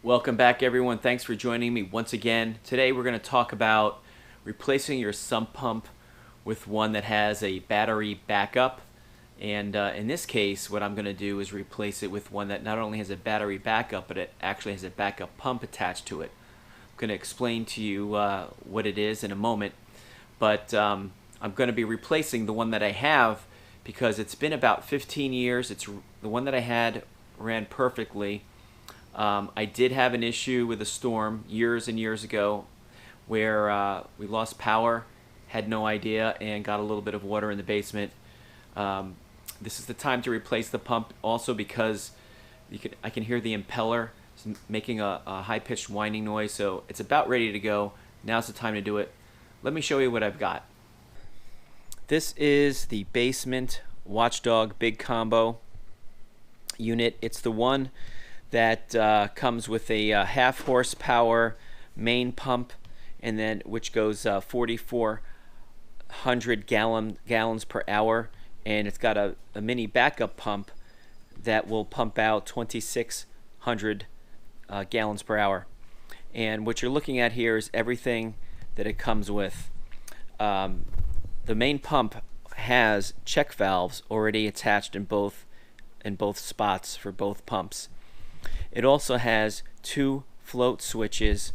Welcome back, everyone. Thanks for joining me once again. Today we're going to talk about replacing your sump pump with one that has a battery backup. And in this case, what I'm going to do is replace it with one that not only has a battery backup, but it actually has a backup pump attached to it. I'm going to explain to you what it is in a moment. But I'm going to be replacing the one that I have because it's been about 15 years. It's the one that I had ran perfectly. I did have an issue with a storm years and years ago where we lost power, had no idea, and got a little bit of water in the basement. This is the time to replace the pump also because I can hear the impeller making a high-pitched whining noise, so it's about ready to go. Now's the time to do it. Let me show you what I've got. This is the basement Watchdog big combo unit. It's the one that comes with a half horsepower main pump, and then which goes 4,400 gallons per hour, and it's got a mini backup pump that will pump out 2,600 gallons per hour. And what you're looking at here is everything that it comes with. The main pump has check valves already attached in both spots for both pumps. It also has 2 float switches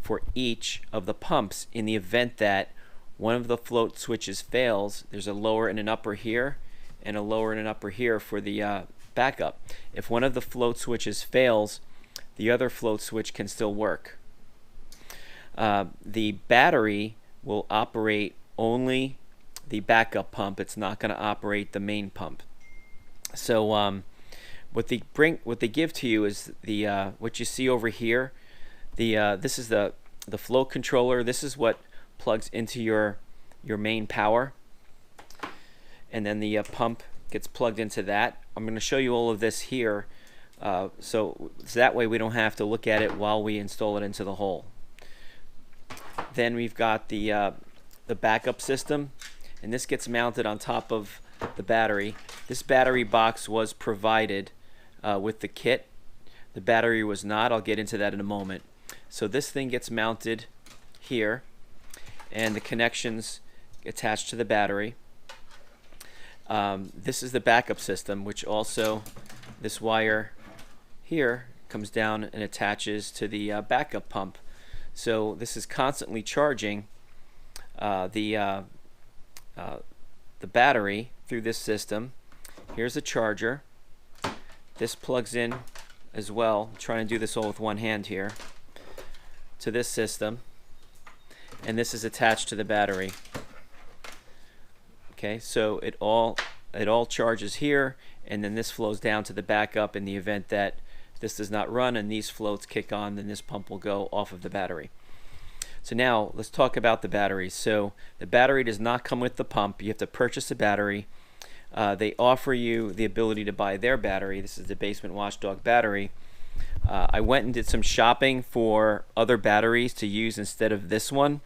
for each of the pumps. In the event that one of the float switches fails, there's a lower and an upper here and a lower and an upper here for the backup. If one of the float switches fails, the other float switch can still work. The battery will operate only the backup pump. It's not going to operate the main pump. So what they give to you is the what you see over here. This is the flow controller. This is what plugs into your main power, and then the pump gets plugged into that. I'm going to show you all of this here, so that way we don't have to look at it while we install it into the hole. Then we've got the backup system, and this gets mounted on top of the battery. This battery box was provided with the kit. The battery was not. I'll get into that in a moment. So this thing gets mounted here, and the connections attached to the battery. This is the backup system, which also, this wire here comes down and attaches to the backup pump. So this is constantly charging the battery through this system. Here's a charger. This plugs in as well. I'm trying to do this all with one hand here, to this system, and this is attached to the battery. Okay, so it all charges here, and then this flows down to the backup. In the event that this does not run and these floats kick on, then this pump will go off of the battery. So now let's talk about the batteries. So the battery does not come with the pump. You have to purchase a battery. They offer you the ability to buy their battery. This is the Basement Watchdog battery. I went and did some shopping for other batteries to use instead of this one.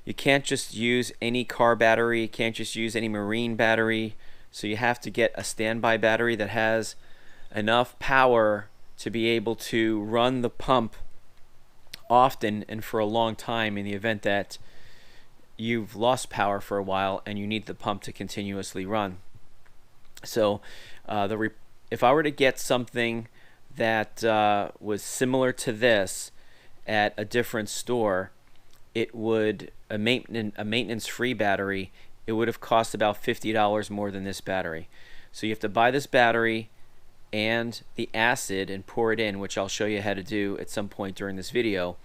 You can't just use any car battery. You can't just use any marine battery. So you have to get a standby battery that has enough power to be able to run the pump often and for a long time in the event that you've lost power for a while and you need the pump to continuously run. So if I were to get something that was similar to this at a different store, it would a maintenance-free battery. It would have cost about $50 more than this battery. So you have to buy this battery and the acid and pour it in, which I'll show you how to do at some point during this video.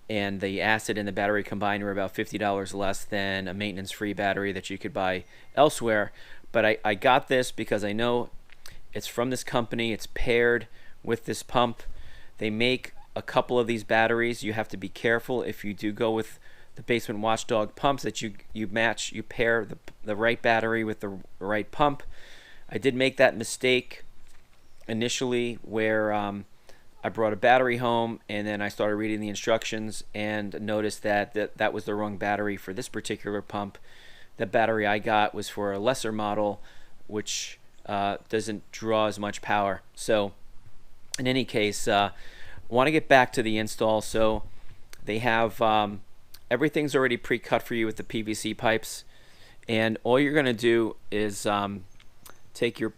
And the acid and the battery combined are about $50 less than a maintenance-free battery that you could buy elsewhere. But I got this because I know it's from this company. It's paired with this pump. They make a couple of these batteries. You have to be careful if you do go with the Basement Watchdog pumps that you pair the right battery with the right pump. I did make that mistake initially where I brought a battery home and then I started reading the instructions and noticed that that was the wrong battery for this particular pump. The battery I got was for a lesser model, which doesn't draw as much power. So in any case, want to get back to the install. So they have everything's already pre-cut for you with the PVC pipes, and all you're going to do is take your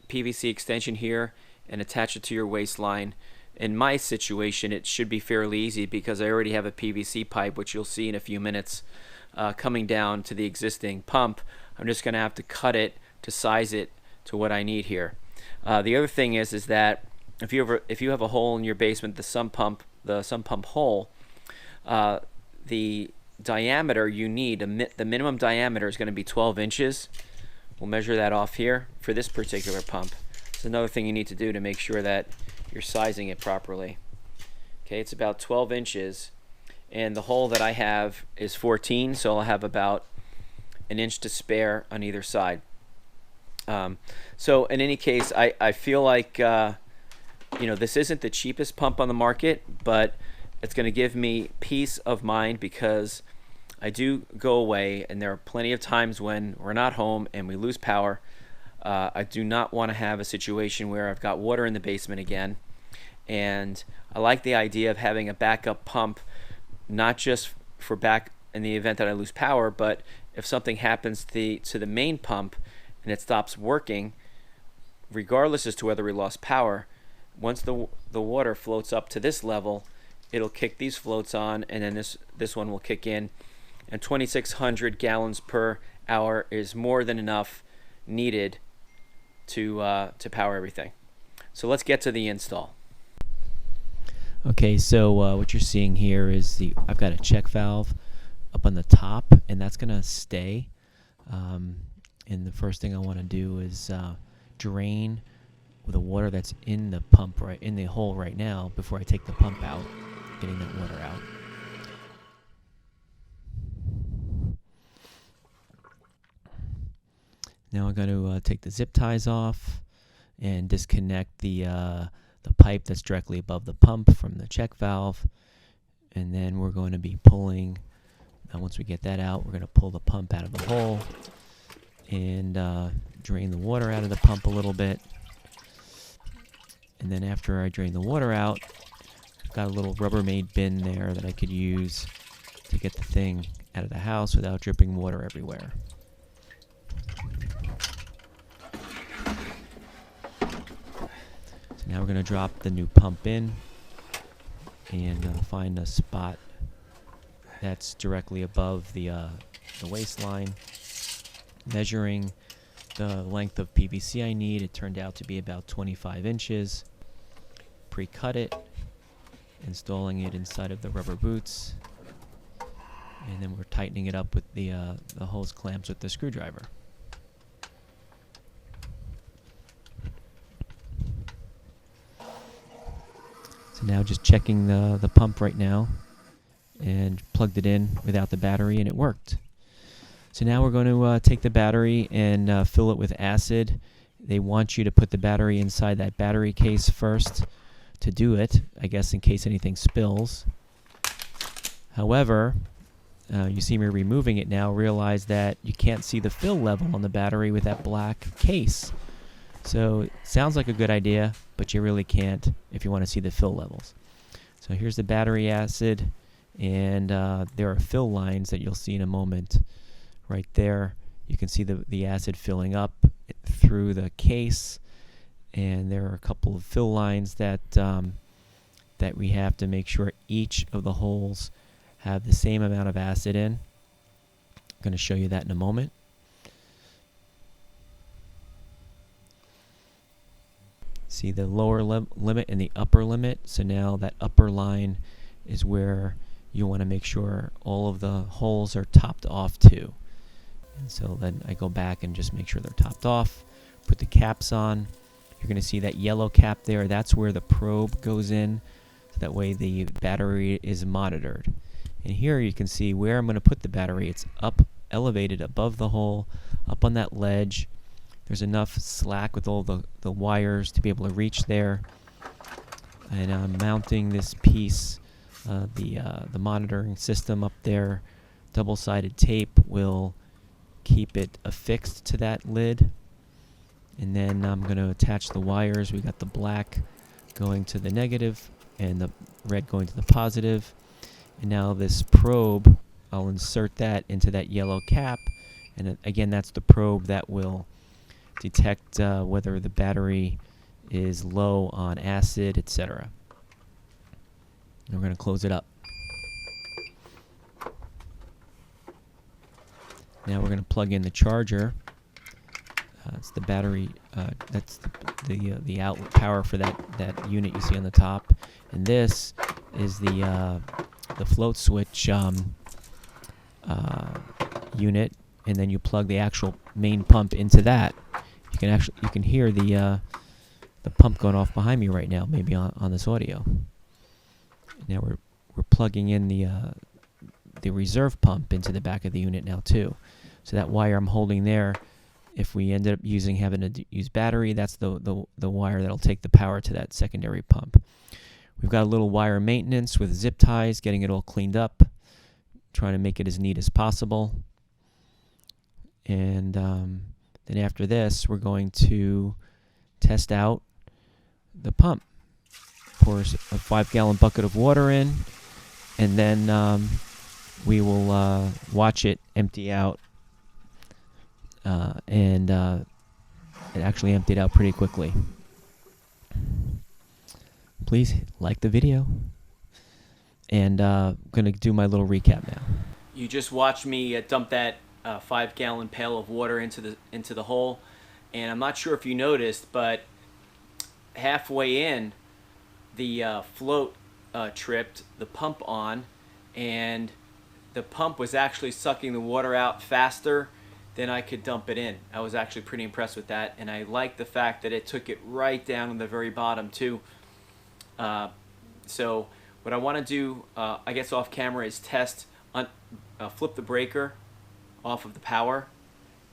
PVC extension here and attach it to your waistline. In my situation, it should be fairly easy because I already have a PVC pipe, which you'll see in a few minutes, coming down to the existing pump. I'm just going to have to cut it to size it to what I need here. The other thing is that if you have a hole in your basement, the sump pump hole, the diameter you need, the minimum diameter is going to be 12 inches. We'll measure that off here for this particular pump. It's another thing you need to do to make sure that you're sizing it properly. Okay, it's about 12 inches, and the hole that I have is 14, so I'll have about an inch to spare on either side. So in any case, I feel like this isn't the cheapest pump on the market, but it's going to give me peace of mind because I do go away, and there are plenty of times when we're not home and we lose power. I do not want to have a situation where I've got water in the basement again, and I like the idea of having a backup pump, not just for back in the event that I lose power, but if something happens to the main pump and it stops working, regardless as to whether we lost power, once the water floats up to this level, it'll kick these floats on, and then this one will kick in, and 2,600 gallons per hour is more than enough needed to power everything. So let's get to the install. Okay, so what you're seeing here is I've got a check valve up on the top, and that's gonna stay. And the first thing I want to do is drain the water that's in the pump, right in the hole right now, before I take the pump out, getting that water out. Now I'm going to take the zip ties off and disconnect the pipe that's directly above the pump from the check valve, and then we're going to be pulling. Once we get that out, we're going to pull the pump out of the hole and drain the water out of the pump a little bit. And then after I drain the water out, I've got a little Rubbermaid bin there that I could use to get the thing out of the house without dripping water everywhere. So now we're going to drop the new pump in and find a spot that's directly above the waistline. Measuring the length of PVC I need, it turned out to be about 25 inches. Pre-cut it, installing it inside of the rubber boots, and then we're tightening it up with the hose clamps with the screwdriver. So now just checking the pump right now, and plugged it in without the battery, and it worked. So now we're going to take the battery and fill it with acid. They want you to put the battery inside that battery case first to do it, I guess in case anything spills. However, you see me removing it now, realize that you can't see the fill level on the battery with that black case. So it sounds like a good idea, but you really can't if you want to see the fill levels. So here's the battery acid, and there are fill lines that you'll see in a moment. Right there, you can see the acid filling up through the case, and there are a couple of fill lines that we have to make sure each of the holes have the same amount of acid in. I'm going to show you that in a moment. See the lower limit and the upper limit. So now that upper line is where you want to make sure all of the holes are topped off to. And so then I go back and just make sure they're topped off, put the caps on. You're going to see that yellow cap there. That's where the probe goes in, so that way the battery is monitored. And here you can see where I'm going to put the battery. It's up, elevated above the hole, up on that ledge. There's enough slack with all the wires to be able to reach there. And I'm mounting this piece, the monitoring system up there. Double-sided tape will keep it affixed to that lid, and then I'm going to attach the wires. We got the black going to the negative and the red going to the positive. And now this probe, I'll insert that into that yellow cap, and again, that's the probe that will detect whether the battery is low on acid, etc. And we're going to close it up. Now we're going to plug in the charger. It's the battery. That's the outlet power for that unit you see on the top, and this is the float switch unit. And then you plug the actual main pump into that. You can hear the pump going off behind me right now, maybe on this audio. Now we're plugging in the reserve pump into the back of the unit now too. So that wire I'm holding there, if we ended up having to use battery, that's the wire that'll take the power to that secondary pump. We've got a little wire maintenance with zip ties, getting it all cleaned up, trying to make it as neat as possible. And then after this, we're going to test out the pump. Pour a 5-gallon bucket of water in, and then we will watch it empty out. And it actually emptied out pretty quickly. Please like the video. And I'm going to do my little recap now. You just watched me dump that 5-gallon pail of water into the hole, and I'm not sure if you noticed, but halfway in, the float tripped the pump on, and the pump was actually sucking the water out faster than I could dump it in. I was actually pretty impressed with that, and I like the fact that it took it right down to the very bottom too. So what I want to do, I guess off camera, is test flip the breaker off of the power,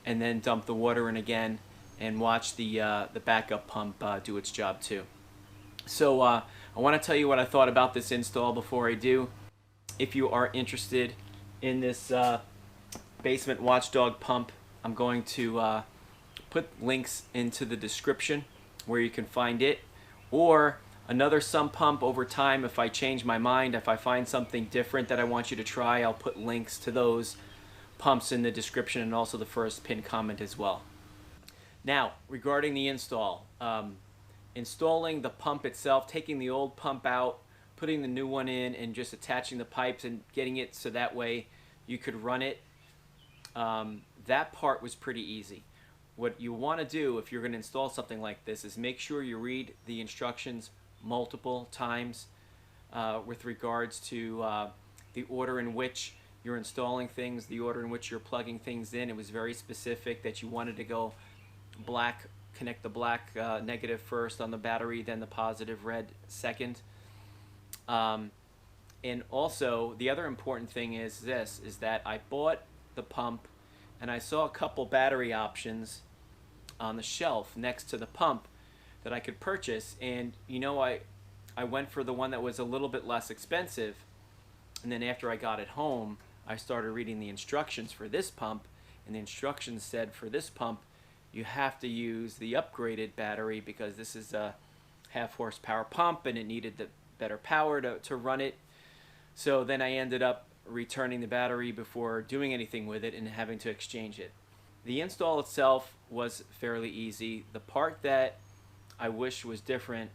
and then dump the water in again, and watch the backup pump do its job too. So I want to tell you what I thought about this install before I do. If you are interested in this basement Watchdog pump, I'm going to put links into the description where you can find it, or another Sump pump over time. If I change my mind, if I find something different that I want you to try, I'll put links to those pumps in the description, and also the first pinned comment as well. Now, regarding the install, installing the pump itself, taking the old pump out, putting the new one in, and just attaching the pipes and getting it so that way you could run it, that part was pretty easy. What you want to do if you're going to install something like this is make sure you read the instructions multiple times with regards to the order in which you're installing things, the order in which you're plugging things in. It was very specific that you wanted to go black, connect the black negative first on the battery, then the positive red second. And also, the other important thing is that I bought the pump, and I saw a couple battery options on the shelf next to the pump that I could purchase, and you know, I went for the one that was a little bit less expensive, and then after I got it home, I started reading the instructions for this pump, and the instructions said for this pump you have to use the upgraded battery because this is a 1/2 horsepower pump and it needed the better power to run it. So then I ended up returning the battery before doing anything with it and having to exchange it. The install itself was fairly easy. The part that I wish was different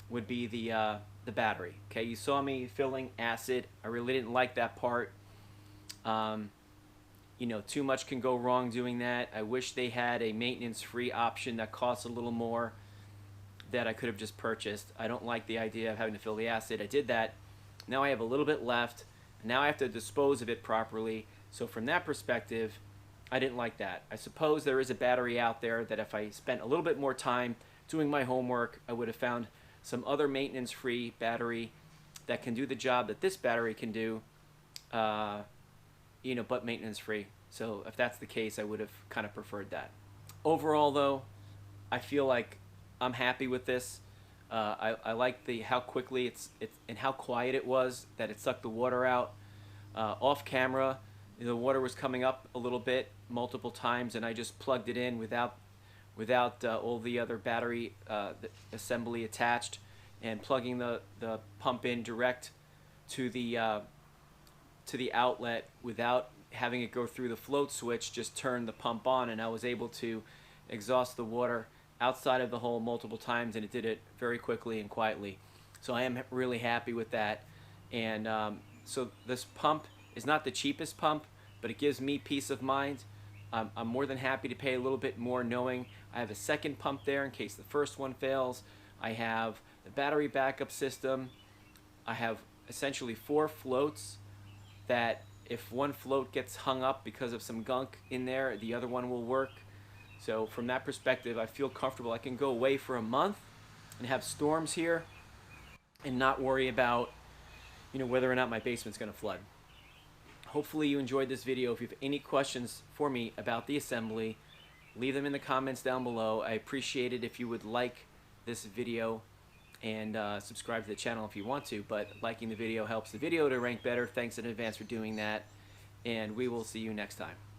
would be the battery. Okay, you saw me filling acid. I really didn't like that part. You know, too much can go wrong doing that. I wish they had a maintenance-free option that costs a little more that I could have just purchased. I don't like the idea of having to fill the acid. I did that. Now I have a little bit left. Now I have to dispose of it properly. So from that perspective, I didn't like that. I suppose there is a battery out there that if I spent a little bit more time doing my homework, I would have found some other maintenance-free battery that can do the job that this battery can do, you know, but maintenance-free. So if that's the case, I would have kind of preferred that. Overall, though, I feel like I'm happy with this. I like how quickly it's and how quiet it was, that it sucked the water out. Off camera, the water was coming up a little bit multiple times, and I just plugged it in without without all the other battery assembly attached, and plugging the pump in direct to the outlet without having it go through the float switch, just turned the pump on, and I was able to exhaust the water outside of the hole multiple times, and it did it very quickly and quietly. So I am really happy with that. And so this pump is not the cheapest pump, but it gives me peace of mind. I'm more than happy to pay a little bit more knowing I have a second pump there in case the first one fails. I have the battery backup system. I have essentially 4 floats that if one float gets hung up because of some gunk in there, the other one will work. So from that perspective, I feel comfortable. I can go away for a month and have storms here and not worry about, whether or not my basement's going to flood. Hopefully you enjoyed this video. If you have any questions for me about the assembly, leave them in the comments down below. I appreciate it if you would like this video and subscribe to the channel if you want to, but liking the video helps the video to rank better. Thanks in advance for doing that, and we will see you next time.